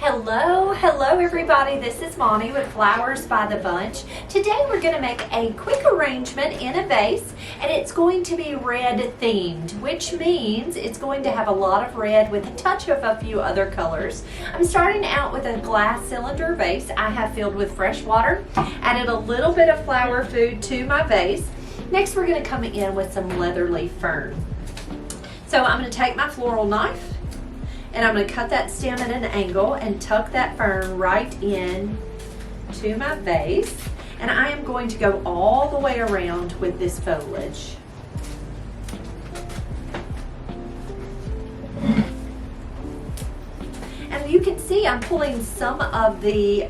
Hello everybody, this is Monty with Flowers by the Bunch. Today we're going to make a quick arrangement in a vase, and it's going to be red themed, which means it's going to have a lot of red with a touch of a few other colors. I'm starting out with a glass cylinder vase I have filled with fresh water, added a little bit of flower food to my vase. Next we're going to come in with some leather leaf fern. So I'm going to take my floral knife, and I'm going to cut that stem at an angle and tuck that fern right in to my vase. And I am going to go all the way around with this foliage. And you can see I'm pulling some of the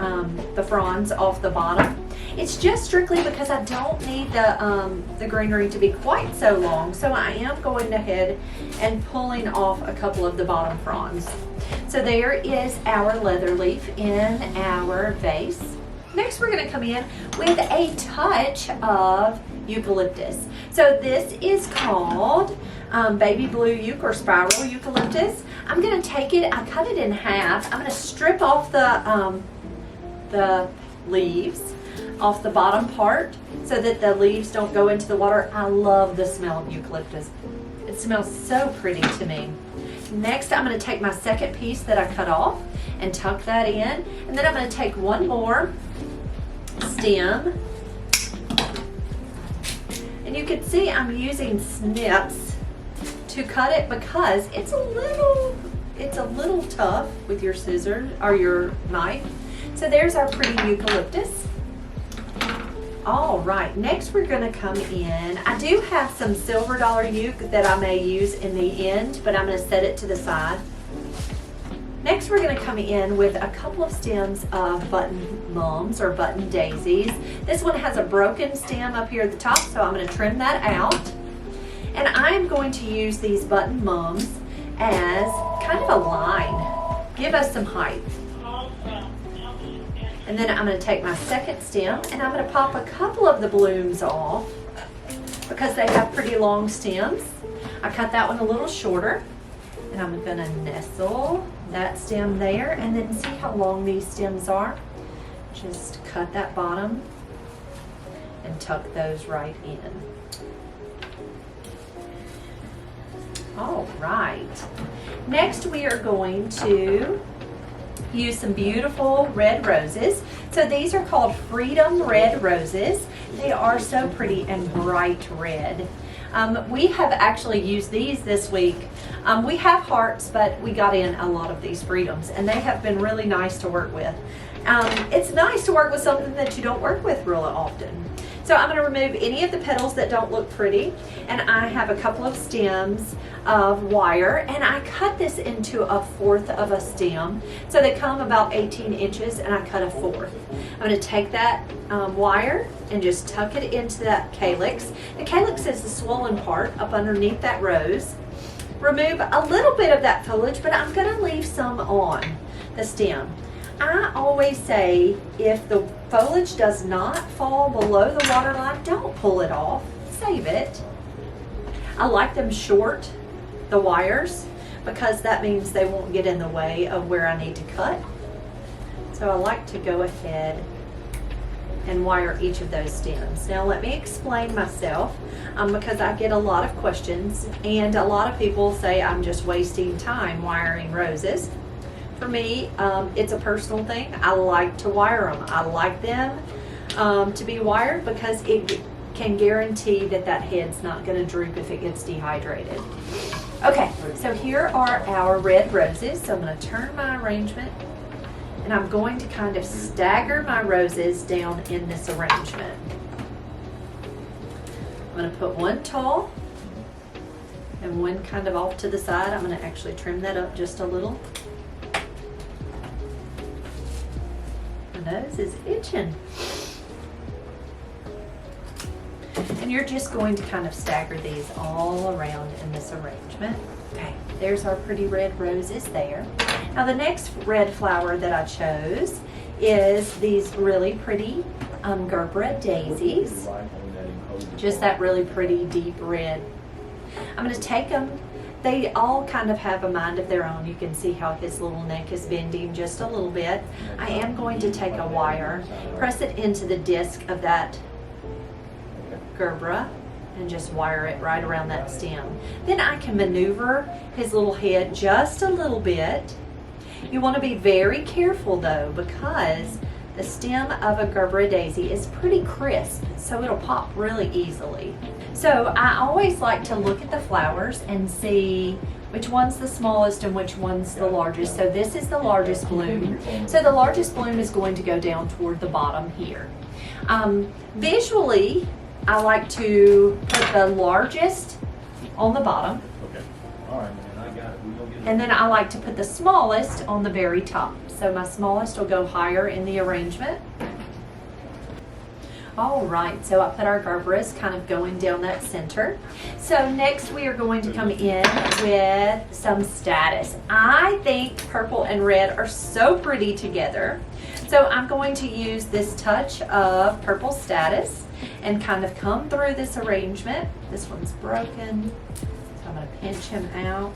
fronds off the bottom. It's just strictly because I don't need the greenery to be quite so long, so I am going ahead and pulling off a couple of the bottom fronds. So there is our leather leaf in our vase. Next we're going to come in with a touch of eucalyptus. So this is called baby blue or spiral eucalyptus. I'm going to take it, I cut it in half. I'm going to strip off the leaves off the bottom part so that the leaves don't go into the water. I love the smell of eucalyptus. It smells so pretty to me. Next, I'm going to take my second piece that I cut off and tuck that in. And then I'm going to take one more stem. And you can see I'm using snips to cut it because it's a little tough with your scissors or your knife. So there's our pretty eucalyptus. All right, next we're going to come in. I do have some silver dollar euc that I may use in the end, but I'm going to set it to the side. Next we're going to come in with a couple of stems of button mums or button daisies. This one has a broken stem up here at the top, so I'm going to trim that out. And I'm going to use these button mums as kind of a line. Give us some height. And then I'm going to take my second stem and I'm going to pop a couple of the blooms off because they have pretty long stems. I cut that one a little shorter, and I'm going to nestle that stem there, and then see how long these stems are. Just cut that bottom and tuck those right in. All right. Next we are going to use some beautiful red roses. So these are called Freedom Red Roses. They are so pretty and bright red. We have actually used these this week. We have hearts, but we got in a lot of these Freedoms, and they have been really nice to work with. It's nice to work with something that you don't work with real often. So I'm going to remove any of the petals that don't look pretty, and I have a couple of stems of wire, and I cut this into a fourth of a stem. So they come about 18 inches, and I cut a fourth. I'm going to take that wire and just tuck it into that calyx. The calyx is the swollen part up underneath that rose. Remove a little bit of that foliage, but I'm going to leave some on the stem. I always say if the foliage does not fall below the water line, don't pull it off. Save it. I like them short, the wires, because that means they won't get in the way of where I need to cut. So I like to go ahead and wire each of those stems. Now let me explain myself because I get a lot of questions, and a lot of people say I'm just wasting time wiring roses. For me, it's a personal thing. I like to wire them. I like them to be wired because it can guarantee that that head's not going to droop if it gets dehydrated. Okay, so here are our red roses. So I'm going to turn my arrangement, and I'm going to kind of stagger my roses down in this arrangement. I'm going to put one tall and one kind of off to the side. I'm going to actually trim that up just a little. Nose is itching. And you're just going to kind of stagger these all around in this arrangement. Okay, there's our pretty red roses there. Now the next red flower that I chose is these really pretty Gerberia daisies. Just that really pretty deep red. I'm going to take them they all kind of have a mind of their own. You can see how his little neck is bending just a little bit. I am going to take a wire, press it into the disc of that gerbera, and just wire it right around that stem. Then I can maneuver his little head just a little bit. You want to be very careful though, because the stem of a gerbera daisy is pretty crisp, so it'll pop really easily. So I always like to look at the flowers and see which one's the smallest and which one's the largest. So this is the largest bloom. So the largest bloom is going to go down toward the bottom here. Visually, I like to put the largest on the bottom. Okay. All right, man. I got it. We're gonna get it. And then I like to put the smallest on the very top. So my smallest will go higher in the arrangement. All right, so I put our gerberas kind of going down that center. So next we are going to come in with some status. I think purple and red are so pretty together. So I'm going to use this touch of purple status and kind of come through this arrangement. This one's broken, so I'm going to pinch him out.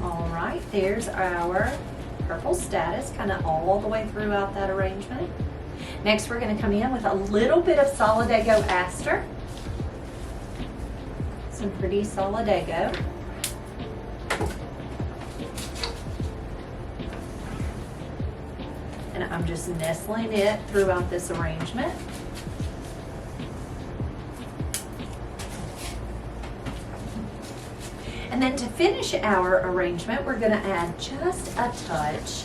All right, there's our purple status kind of all the way throughout that arrangement. Next we're going to come in with a little bit of Solidago aster. Some pretty Solidago. And I'm just nestling it throughout this arrangement. And then to finish our arrangement, we're going to add just a touch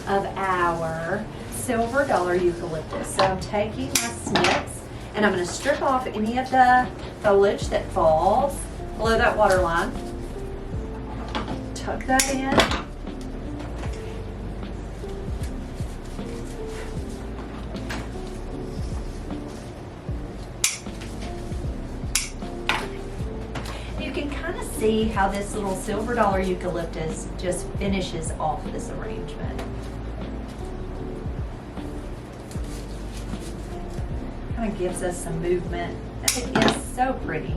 of our silver dollar eucalyptus. So I'm taking my snips and I'm going to strip off any of the foliage that falls below that water line. Tuck that in. You can kind of see how this little silver dollar eucalyptus just finishes off this arrangement. Kind of gives us some movement. And it is so pretty.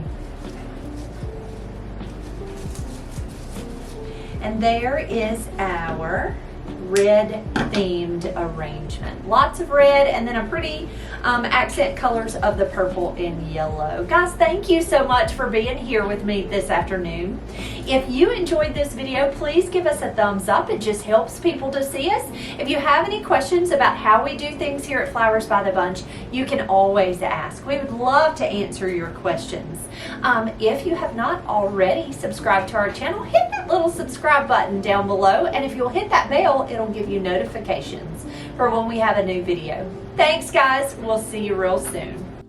And there is our red themed arrangement. Lots of red and then a pretty accent colors of the purple and yellow. Guys, thank you so much for being here with me this afternoon. If you enjoyed this video, please give us a thumbs up. It just helps people to see us. If you have any questions about how we do things here at Flowers by the Bunch, you can always ask. We would love to answer your questions. If you have not already subscribed to our channel, hit that little subscribe button down below, and if you'll hit that bell, it'll give you notifications for when we have a new video. Thanks, guys. We'll see you real soon.